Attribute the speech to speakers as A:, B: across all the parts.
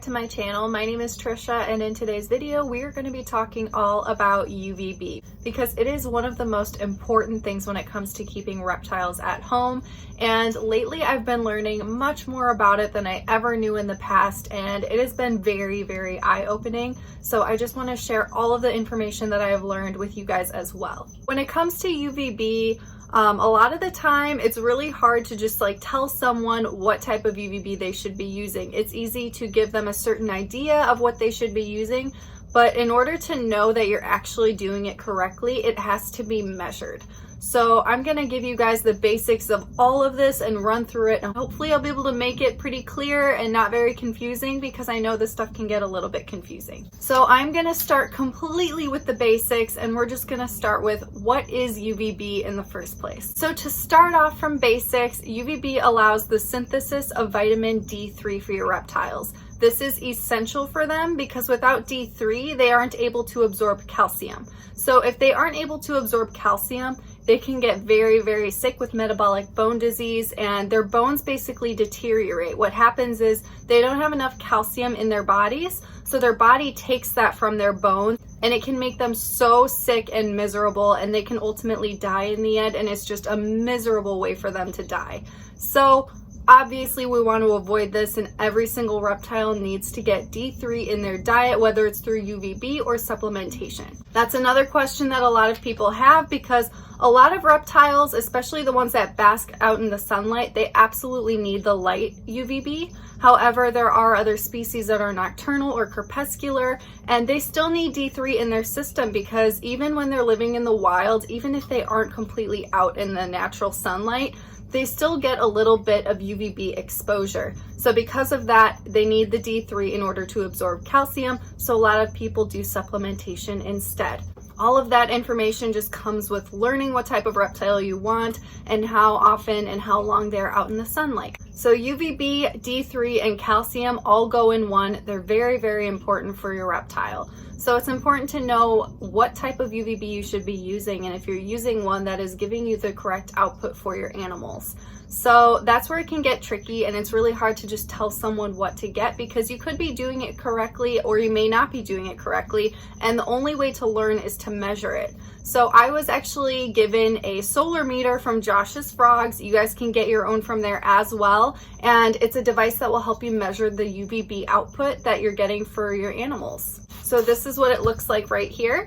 A: to my channel. My name is Trisha, and in today's video we are going to be talking all about UVB because it is one of the most important things when it comes to keeping reptiles at home. And lately I've been learning much more about it than I ever knew in the past, and it has been very eye-opening. So I just want to share all of the information that I have learned with you guys as well. When it comes to UVB, a lot of the time it's really hard to just tell someone what type of UVB they should be using. It's easy to give them a certain idea of what they should be using, but in order to know that you're actually doing it correctly, it has to be measured. So I'm going to give you guys the basics of all of this and run through it, and hopefully I'll be able to make it pretty clear and not very confusing, because I know this stuff can get a little bit confusing. So I'm going to start completely with the basics, and we're just going to start with what is UVB in the first place. So to start off from basics, UVB allows the synthesis of vitamin D3 for your reptiles. This is essential for them because without D3, they aren't able to absorb calcium. So if they aren't able to absorb calcium, they can get very sick with metabolic bone disease, and their bones basically deteriorate. What happens is they don't have enough calcium in their bodies, so their body takes that from their bones, and it can make them so sick and miserable, and they can ultimately die in the end, and it's just a miserable way for them to die. So obviously we want to avoid this, and every single reptile needs to get D3 in their diet, whether it's through UVB or supplementation. That's another question that a lot of people have, because a lot of reptiles, especially the ones that bask out in the sunlight, they absolutely need the light UVB. However, there are other species that are nocturnal or crepuscular, and they still need D3 in their system, because even when they're living in the wild, even if they aren't completely out in the natural sunlight, they still get a little bit of UVB exposure. So because of that, they need the D3 in order to absorb calcium. So a lot of people do supplementation instead. All of that information just comes with learning what type of reptile you want and how often and how long they're out in the sunlight. So UVB, D3, and calcium all go in one. They're very important for your reptile. So it's important to know what type of UVB you should be using, and if you're using one that is giving you the correct output for your animals. So that's where it can get tricky, and it's really hard to just tell someone what to get, because you could be doing it correctly or you may not be doing it correctly, and the only way to learn is to measure it. So I was actually given a solar meter from Josh's Frogs. You guys can get your own from there as well, and it's a device that will help you measure the UVB output that you're getting for your animals. So this is what it looks like right here.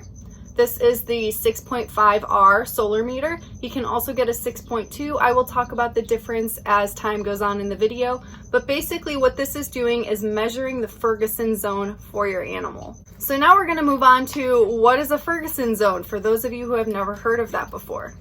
A: This is the 6.5R solar meter. You can also get a 6.2. I will talk about the difference as time goes on in the video, but basically what this is doing is measuring the Ferguson zone for your animal. So now we're gonna move on to what is a Ferguson zone, for those of you who have never heard of that before.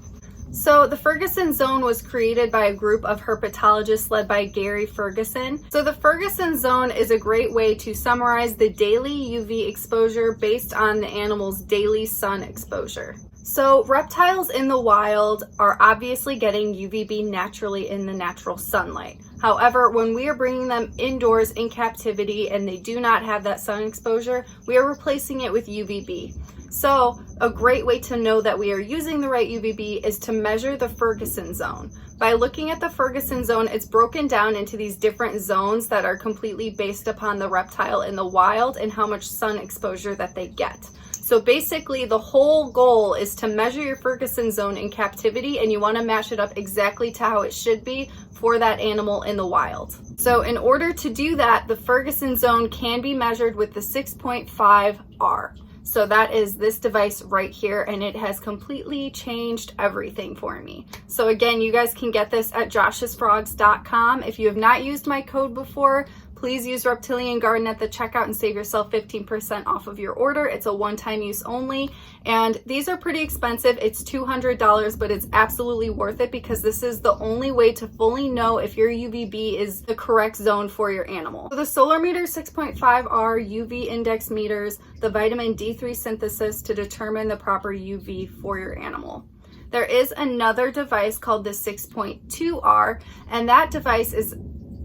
A: So the Ferguson zone was created by a group of herpetologists led by Gary Ferguson. So the Ferguson zone is a great way to summarize the daily UV exposure based on the animal's daily sun exposure. So reptiles in the wild are obviously getting UVB naturally in the natural sunlight. However, when we are bringing them indoors in captivity and they do not have that sun exposure, we are replacing it with UVB. So a great way to know that we are using the right UVB is to measure the Ferguson zone. By looking at the Ferguson zone, it's broken down into these different zones that are completely based upon the reptile in the wild and how much sun exposure that they get. So basically the whole goal is to measure your Ferguson zone in captivity, and you want to match it up exactly to how it should be for that animal in the wild. So in order to do that, the Ferguson zone can be measured with the 6.5R. So that is this device right here, and it has completely changed everything for me. So again, you guys can get this at joshsfrogs.com. If you have not used my code before, please use Reptilian Garden at the checkout and save yourself 15% off of your order. It's a one-time use only, and these are pretty expensive. It's $200, but it's absolutely worth it, because this is the only way to fully know if your UVB is the correct zone for your animal. So the solar meter 6.5R UV index meters the vitamin D3 synthesis to determine the proper UV for your animal. There is another device called the 6.2R, and that device is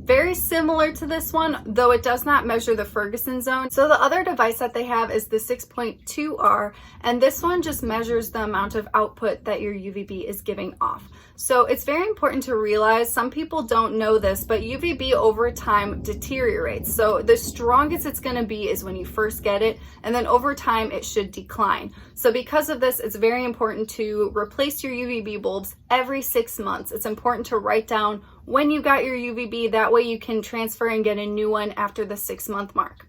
A: Very similar to this one, though it does not measure the Ferguson zone. So the other device that they have is the 6.2R, and this one just measures the amount of output that your UVB is giving off. So it's very important to realize, some people don't know this, but UVB over time deteriorates. So the strongest it's going to be is when you first get it, and then over time it should decline. So because of this, it's very important to replace your UVB bulbs every 6 months. It's important to write down when you got your UVB, that way you can transfer and get a new one after the 6-month mark.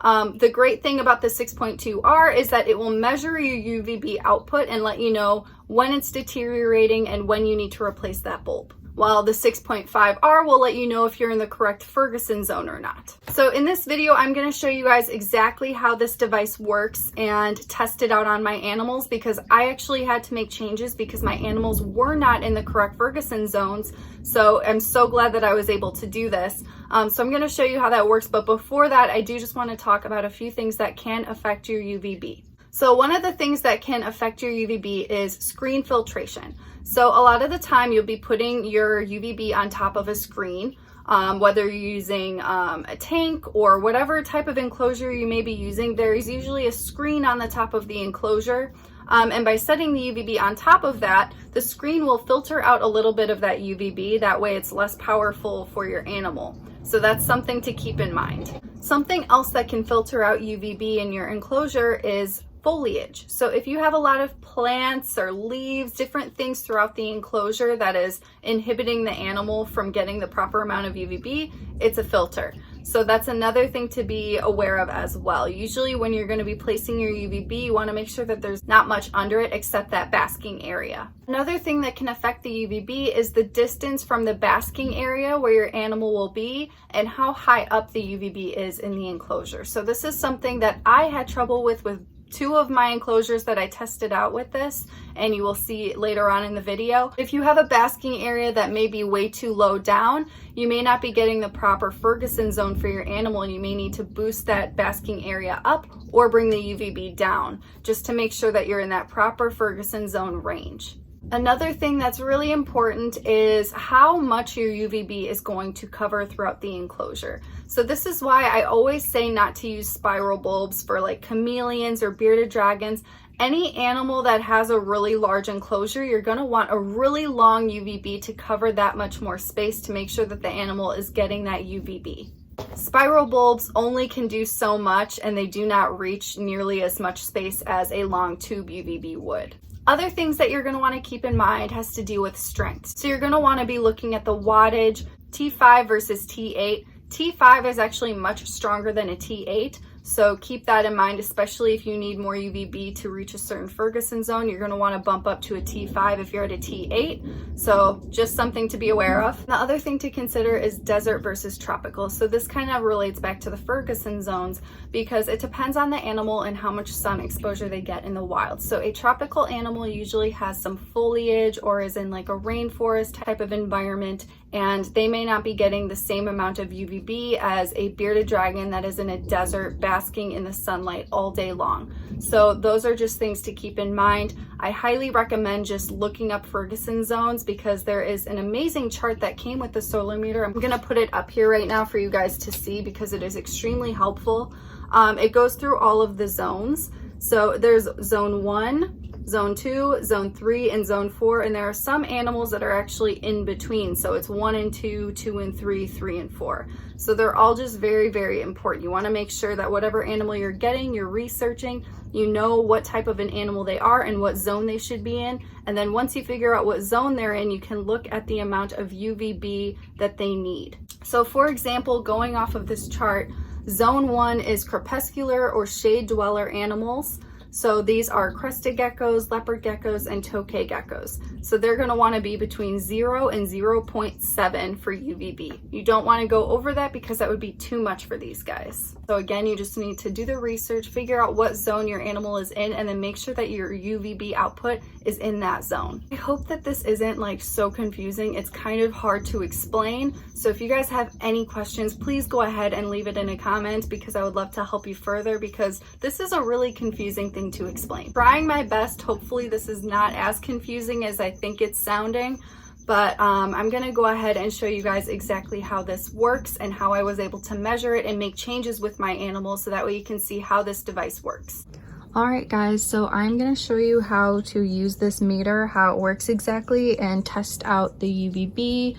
A: The great thing about the 6.2R is that it will measure your UVB output and let you know when it's deteriorating and when you need to replace that bulb, while the 6.5R will let you know if you're in the correct Ferguson zone or not. So in this video, I'm going to show you guys exactly how this device works and test it out on my animals, because I actually had to make changes because my animals were not in the correct Ferguson zones. So I'm so glad that I was able to do this. So I'm going to show you how that works. But before that, I do just want to talk about a few things that can affect your UVB. So one of the things that can affect your UVB is screen filtration. So a lot of the time you'll be putting your UVB on top of a screen, whether you're using a tank or whatever type of enclosure you may be using. There is usually a screen on the top of the enclosure. And by setting the UVB on top of that, the screen will filter out a little bit of that UVB. That way it's less powerful for your animal. So that's something to keep in mind. Something else that can filter out UVB in your enclosure is foliage. So if you have a lot of plants or leaves, different things throughout the enclosure that is inhibiting the animal from getting the proper amount of UVB, it's a filter. So that's another thing to be aware of as well. Usually when you're going to be placing your UVB, you want to make sure that there's not much under it except that basking area. Another thing that can affect the UVB is the distance from the basking area where your animal will be and how high up the UVB is in the enclosure. So this is something that I had trouble with 2 of my enclosures that I tested out with this, and you will see later on in the video. If you have a basking area that may be way too low down, you may not be getting the proper Ferguson zone for your animal, and you may need to boost that basking area up or bring the UVB down just to make sure that you're in that proper Ferguson zone range. Another thing that's really important is how much your UVB is going to cover throughout the enclosure. So this is why I always say not to use spiral bulbs for like chameleons or bearded dragons. Any animal that has a really large enclosure, you're going to want a really long UVB to cover that much more space to make sure that the animal is getting that UVB. Spiral bulbs only can do so much, and they do not reach nearly as much space as a long tube UVB would. Other things that you're going to want to keep in mind has to do with strength. So you're going to want to be looking at the wattage, T5 versus T8. T5 is actually much stronger than a T8. So keep that in mind, especially if you need more UVB to reach a certain Ferguson zone. You're going to want to bump up to a T5 if you're at a T8. So just something to be aware of. The other thing to consider is desert versus tropical. So this kind of relates back to the Ferguson zones because it depends on the animal and how much sun exposure they get in the wild. So a tropical animal usually has some foliage or is in like a rainforest type of environment, and they may not be getting the same amount of UVB as a bearded dragon that is in a desert basking in the sunlight all day long. So those are just things to keep in mind. I highly recommend just looking up Ferguson zones because there is an amazing chart that came with the solar meter. I'm going to put it up here right now for you guys to see because it is extremely helpful. It goes through all of the zones. So there's zone 1, zone 2, zone 3, and zone 4, and there are some animals that are actually in between. So it's 1 and 2, 2 and 3, 3 and 4. So they're all just very, very important. You want to make sure that whatever animal you're getting, you're researching, you know what type of an animal they are and what zone they should be in. And then once you figure out what zone they're in, you can look at the amount of UVB that they need. So for example, going off of this chart, zone 1 is crepuscular or shade dweller animals. So these are crested geckos, leopard geckos, and tokay geckos. So they're going to want to be between 0 and 0.7 for UVB. You don't want to go over that because that would be too much for these guys. So again, you just need to do the research, figure out what zone your animal is in, and then make sure that your UVB output is in that zone. I hope that this isn't like so confusing. It's kind of hard to explain. So if you guys have any questions, please go ahead and leave it in a comment because I would love to help you further because this is a really confusing thing to explain. Trying my best. Hopefully this is not as confusing as I think it's sounding, but I'm gonna go ahead and show you guys exactly how this works and how I was able to measure it and make changes with my animals, so that way you can see how this device works. All right guys, so I'm gonna show you how to use this meter, how it works exactly, and test out the UVB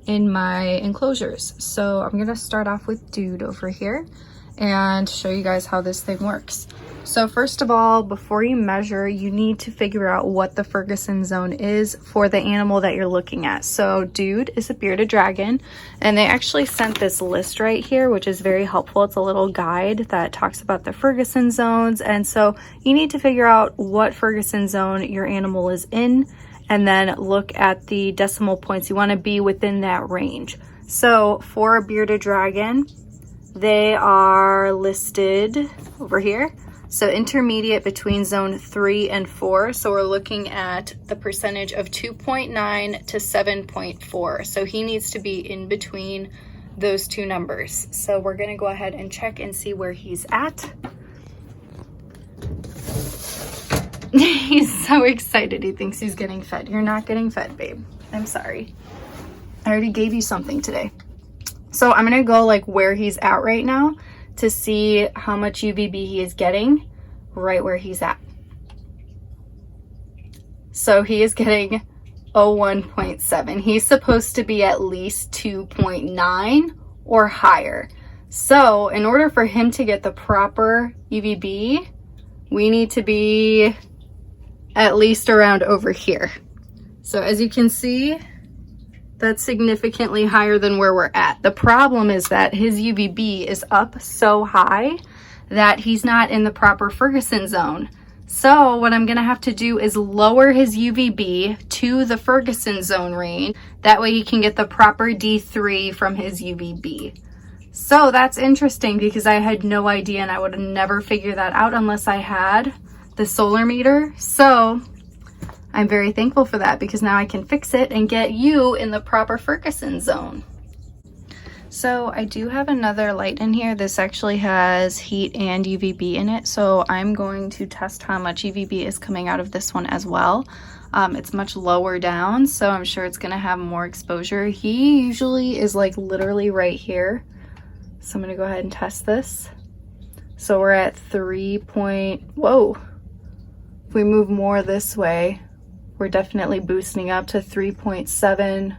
A: in my enclosures. So I'm gonna start off with Dude over here and show you guys how this thing works. So first of all, before you measure, you need to figure out what the Ferguson zone is for the animal that you're looking at. So Dude is a bearded dragon, and they actually sent this list right here, which is very helpful. It's a little guide that talks about the Ferguson zones, and so you need to figure out what Ferguson zone your animal is in, and then look at the decimal points. You want to be within that range. So for a bearded dragon, they are listed over here. So intermediate between zone 3 and 4. So we're looking at the percentage of 2.9 to 7.4. So he needs to be in between those two numbers. So we're gonna go ahead and check and see where he's at. He's so excited. He thinks he's getting fed. You're not getting fed, babe. I'm sorry. I already gave you something today. So I'm gonna go like where he's at right now to see how much UVB he is getting right where he's at. So he is getting 1.7. He's supposed to be at least 2.9 or higher. So in order for him to get the proper UVB, we need to be at least around over here. So as you can see, that's significantly higher than where we're at. The problem is that his UVB is up so high that he's not in the proper Ferguson zone. So what I'm gonna have to do is lower his UVB to the Ferguson zone range. That way he can get the proper D3 from his UVB. So that's interesting because I had no idea, and I would have never figured that out unless I had the solar meter. So I'm very thankful for that because now I can fix it and get you in the proper Ferguson zone. So I do have another light in here. This actually has heat and UVB in it. So I'm going to test how much UVB is coming out of this one as well. It's much lower down, so I'm sure it's gonna have more exposure. He usually is like literally right here. So I'm gonna go ahead and test this. So we're at 3 whoa. If we move more this way, we're definitely boosting up to 3.7,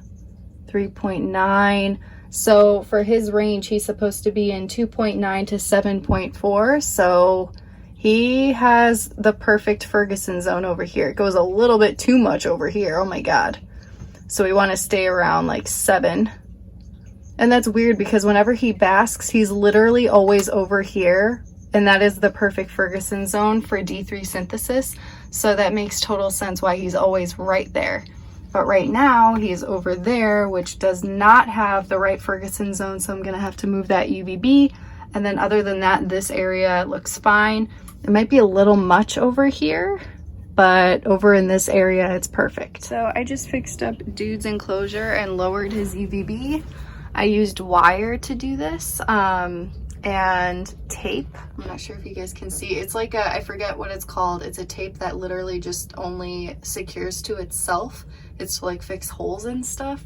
A: 3.9. So for his range, he's supposed to be in 2.9 to 7.4. So he has the perfect Ferguson zone over here. It goes a little bit too much over here. Oh my God. So we want to stay around like 7. And that's weird because whenever he basks, he's literally always over here. And that is the perfect Ferguson zone for D3 synthesis. So that makes total sense why he's always right there. But right now he's over there, which does not have the right Ferguson zone. So I'm gonna have to move that UVB. And then other than that, this area looks fine. It might be a little much over here, but over in this area, it's perfect. So I just fixed up Dude's enclosure and lowered his UVB. I used wire to do this. And tape. I'm not sure if you guys can see. It's like a, I forget what it's called. It's a tape that literally just only secures to itself. It's to like fix holes and stuff.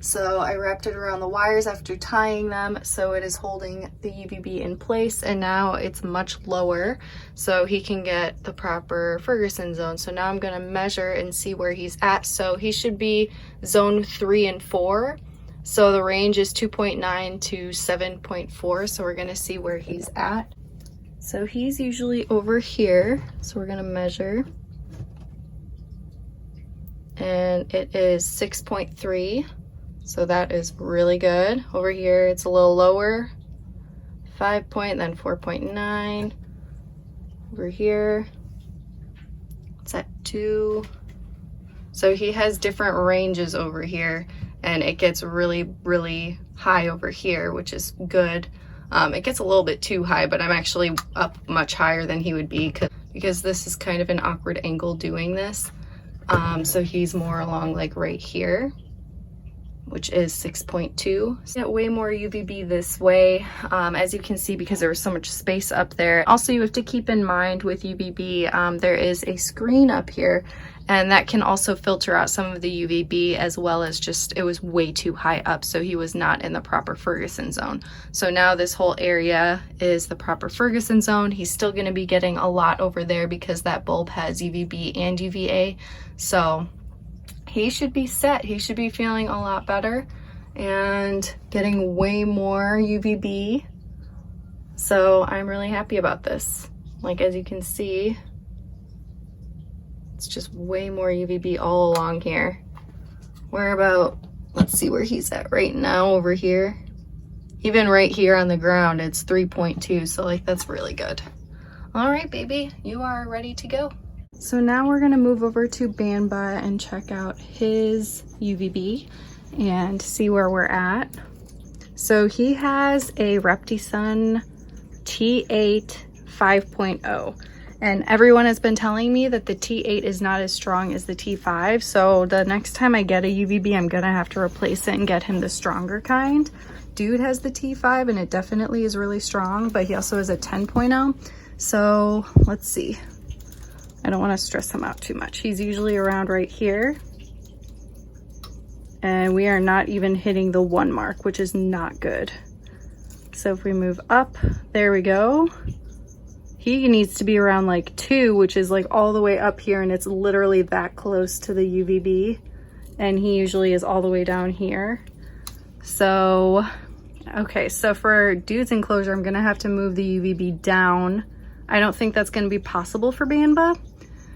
A: So I wrapped it around the wires after tying them, so it is holding the UVB in place, and now it's much lower so he can get the proper Ferguson zone. So now I'm gonna measure and see where he's at. So he should be zone 3 and 4. So the range is 2.9 to 7.4. So we're gonna see where he's at. So he's usually over here. So we're gonna measure. And it is 6.3. So that is really good. Over here, it's a little lower. 5 point, then 4.9. Over here, it's at 2. So he has different ranges over here. And it gets really, really high over here, which is good. It gets a little bit too high, but I'm actually up much higher than he would be because this is kind of an awkward angle doing this. So he's more along like right here, which is 6.2. So get way more UVB this way, as you can see, because there was so much space up there. Also, you have to keep in mind with UVB, there is a screen up here, and that can also filter out some of the UVB, as well as just, it was way too high up, so he was not in the proper Ferguson zone. So now this whole area is the proper Ferguson zone. He's still gonna be getting a lot over there because that bulb has UVB and UVA. So he should be set. He should be feeling a lot better and getting way more UVB. So I'm really happy about this. Like, as you can see, it's just way more UVB all along here. We're about, let's see where he's at right now over here. Even right here on the ground, it's 3.2. So like, that's really good. All right, baby, you are ready to go. So now we're gonna move over to Banba and check out his UVB and see where we're at. So he has a Reptisun T8 5.0, and everyone has been telling me that the T8 is not as strong as the T5. So the next time I get a UVB, I'm gonna have to replace it and get him the stronger kind. Dude has the T5 and it definitely is really strong, but he also has a 10.0. So let's see. I don't want to stress him out too much. He's usually around right here. And we are not even hitting the 1 mark, which is not good. So if we move up, there we go. He needs to be around like 2, which is like all the way up here, and it's literally that close to the UVB. And he usually is all the way down here. So, okay, so for Dude's enclosure, I'm gonna have to move the UVB down. I don't think that's gonna be possible for Banba.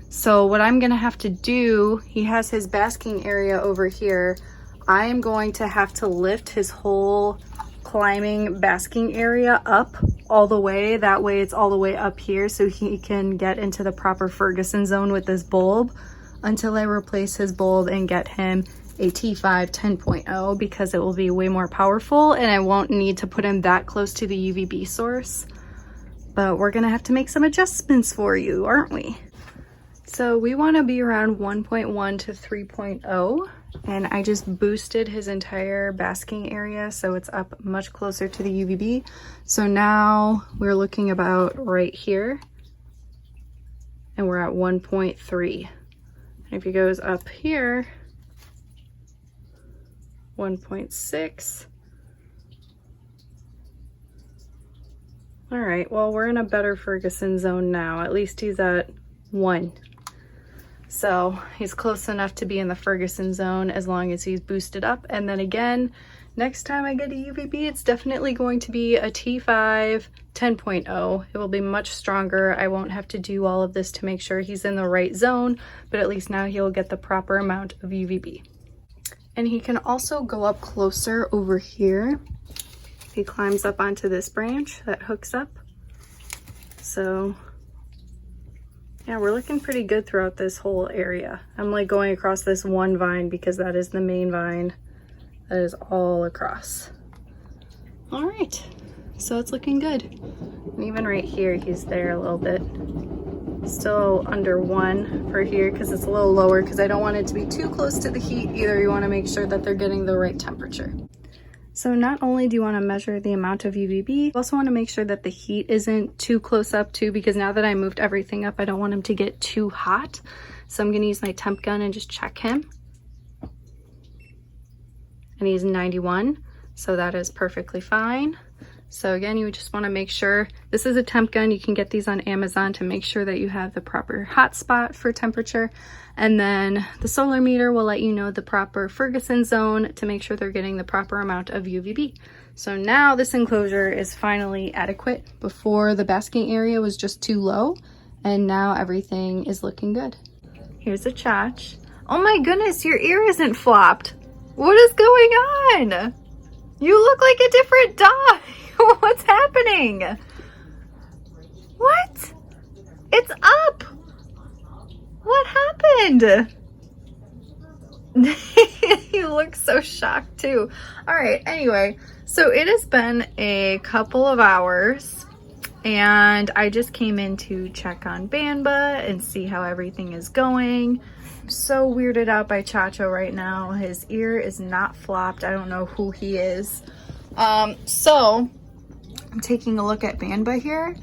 A: So what I'm gonna have to do, he has his basking area over here. I am going to have to lift his whole climbing basking area up all the way. That way it's all the way up here so he can get into the proper Ferguson zone with this bulb until I replace his bulb and get him a T5 10.0, because it will be way more powerful and I won't need to put him that close to the UVB source. But we're gonna have to make some adjustments for you, aren't we? So we want to be around 1.1 to 3.0, and I just boosted his entire basking area so it's up much closer to the UVB. So now we're looking about right here, and we're at 1.3. And if he goes up here, 1.6. All right, well, we're in a better Ferguson zone now. At least he's at 1. So he's close enough to be in the Ferguson zone as long as he's boosted up. And then again, next time I get a UVB, it's definitely going to be a T5 10.0. It will be much stronger. I won't have to do all of this to make sure he's in the right zone, but at least now he'll get the proper amount of UVB. And he can also go up closer over here. He climbs up onto this branch that hooks up. So yeah, we're looking pretty good throughout this whole area. I'm like going across this one vine because that is the main vine that is all across. All right, so it's looking good. And even right here, he's there a little bit. Still under 1 for here because it's a little lower because I don't want it to be too close to the heat either. You want to make sure that they're getting the right temperature. So not only do you want to measure the amount of UVB, you also want to make sure that the heat isn't too close up too, because now that I moved everything up, I don't want him to get too hot. So I'm going to use my temp gun and just check him. And he's 91, so that is perfectly fine. So again, you just want to make sure, this is a temp gun. You can get these on Amazon to make sure that you have the proper hot spot for temperature. And then the solar meter will let you know the proper Ferguson zone to make sure they're getting the proper amount of UVB. So now this enclosure is finally adequate. Before, the basking area was just too low, and now everything is looking good. Here's a Chach. Oh my goodness, your ear isn't flopped. What is going on? You look like a different dog. What's happening? What? It's up. What happened? You look so shocked too. All right, anyway, so it has been a couple of hours and I just came in to check on Banba and see how everything is going. I'm so weirded out by Chacho right now. His ear is not flopped. I don't know who he is. So I'm taking a look at Banba here,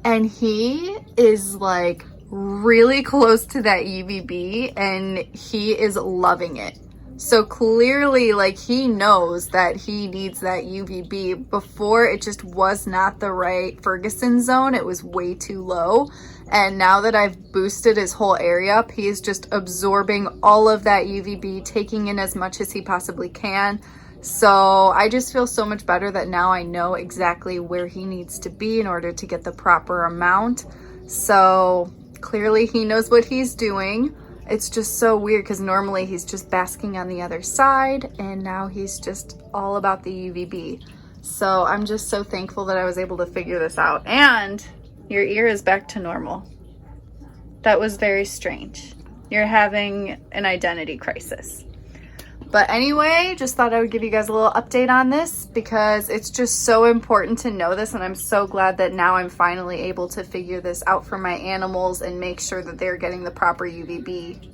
A: and he is like really close to that UVB, and he is loving it. So clearly, like, he knows that he needs that UVB. Before, it just was not the right Ferguson zone. It was way too low. And now that I've boosted his whole area up, he is just absorbing all of that UVB, taking in as much as he possibly can. So I just feel so much better that now I know exactly where he needs to be in order to get the proper amount. So clearly he knows what he's doing. It's just so weird because normally he's just basking on the other side, and now he's just all about the UVB. So I'm just so thankful that I was able to figure this out. And your ear is back to normal. That was very strange. You're having an identity crisis. But anyway, just thought I would give you guys a little update on this because it's just so important to know this, and I'm so glad that now I'm finally able to figure this out for my animals and make sure that they're getting the proper UVB.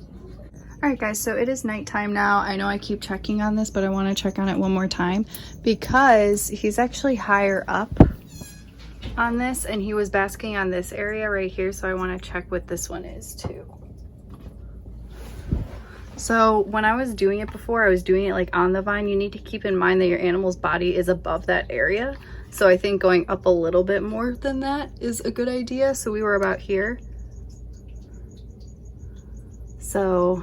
A: All right, guys, so it is nighttime now. I know I keep checking on this, but I want to check on it one more time because he's actually higher up on this, and he was basking on this area right here, so I want to check what this one is too. So when I was doing it before, I was doing it like on the vine. You need to keep in mind that your animal's body is above that area. So I think going up a little bit more than that is a good idea. So we were about here. So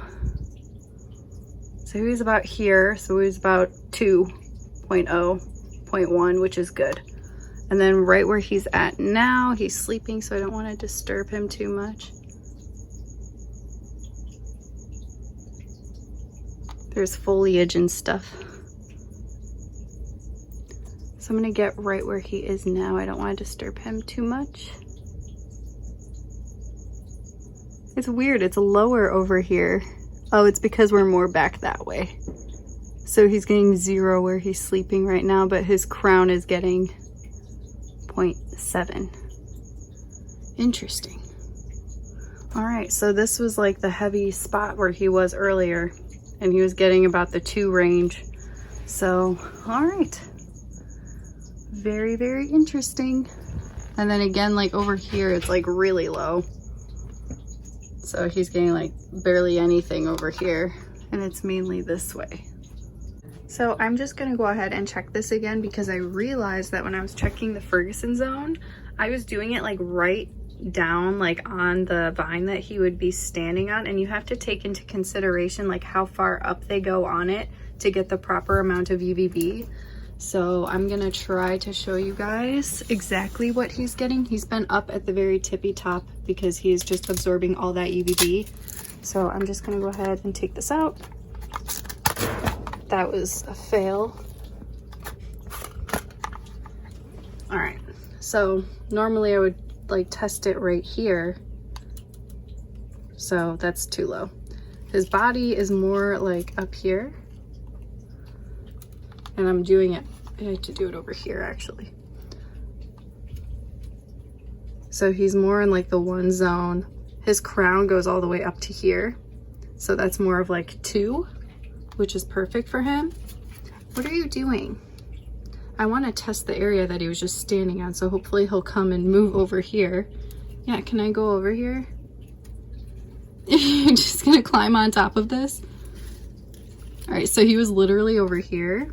A: he was about here. So he was about 2.0.1, which is good. And then right where he's at now, he's sleeping, so I don't want to disturb him too much. There's foliage and stuff. So I'm gonna get right where he is now. I don't want to disturb him too much. It's weird, it's lower over here. Oh, it's because we're more back that way. So he's getting 0 where he's sleeping right now, but his crown is getting 0.7. Interesting. All right, so this was like the heavy spot where he was earlier, and he was getting about the 2 range. So, all right. Very, very interesting. And then again, like over here, it's like really low. So he's getting like barely anything over here, and it's mainly this way. So I'm just gonna go ahead and check this again because I realized that when I was checking the Ferguson zone, I was doing it like right down like on the vine that he would be standing on, and you have to take into consideration like how far up they go on it to get the proper amount of UVB. So I'm gonna try to show you guys exactly what he's getting. He's been up at the very tippy top because he is just absorbing all that UVB. So I'm just gonna go ahead and take this out. That was a fail. All right, so normally I would like test it right here. So that's too low. His body is more like up here. And I'm doing it, I had to do it over here actually. So he's more in like the 1 zone. His crown goes all the way up to here. So that's more of like 2, which is perfect for him. What are you doing? I want to test the area that he was just standing on, so hopefully he'll come and move over here. Yeah, can I go over here? You're just gonna climb on top of this? All right, so he was literally over here.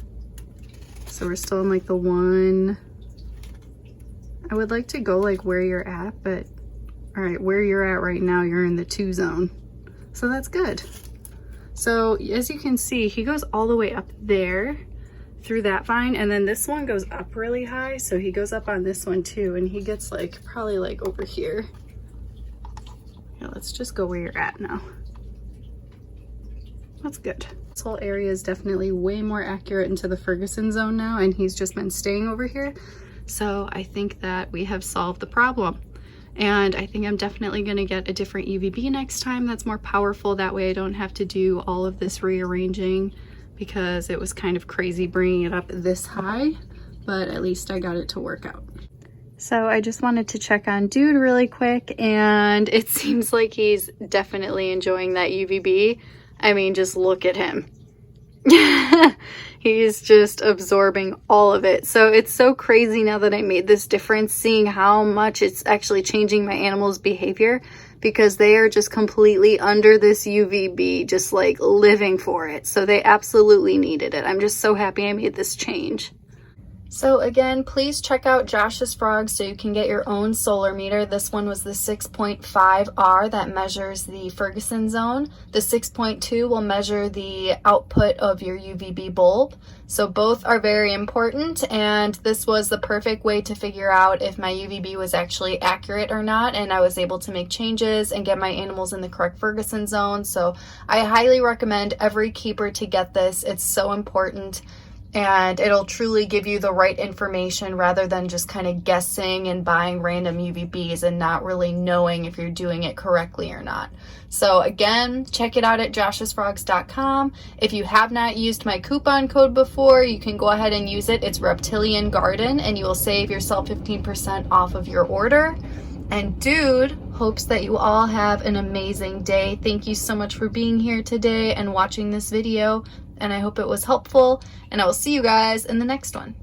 A: So we're still in like the 1. I would like to go like where you're at, but all right, where you're at right now, you're in the 2 zone. So that's good. So as you can see, he goes all the way up there through that vine, and then this one goes up really high, so he goes up on this one too, and he gets like probably like over here. Yeah, let's just go where you're at now. That's good. This whole area is definitely way more accurate into the Ferguson zone now, and he's just been staying over here. So I think that we have solved the problem. And I think I'm definitely gonna get a different UVB next time that's more powerful. That way I don't have to do all of this rearranging, because it was kind of crazy bringing it up this high, but at least I got it to work out. So I just wanted to check on Dude really quick, and it seems like he's definitely enjoying that UVB. I mean, just look at him. He's just absorbing all of it. So it's so crazy now that I made this difference, seeing how much it's actually changing my animals' behavior, because they are just completely under this UVB, just like living for it. So they absolutely needed it. I'm just so happy I made this change. So again, please check out Josh's Frogs so you can get your own solar meter. This one was the 6.5R that measures the Ferguson zone. The 6.2 will measure the output of your UVB bulb. So both are very important, and this was the perfect way to figure out if my UVB was actually accurate or not, and I was able to make changes and get my animals in the correct Ferguson zone. So I highly recommend every keeper to get this. It's so important. And it'll truly give you the right information rather than just kind of guessing and buying random UVBs and not really knowing if you're doing it correctly or not. So again, check it out at joshsfrogs.com. If you have not used my coupon code before, you can go ahead and use it. It's Reptilian Garden, and you will save yourself 15% off of your order. And Dude hopes that you all have an amazing day. Thank you so much for being here today and watching this video. And I hope it was helpful, and I will see you guys in the next one.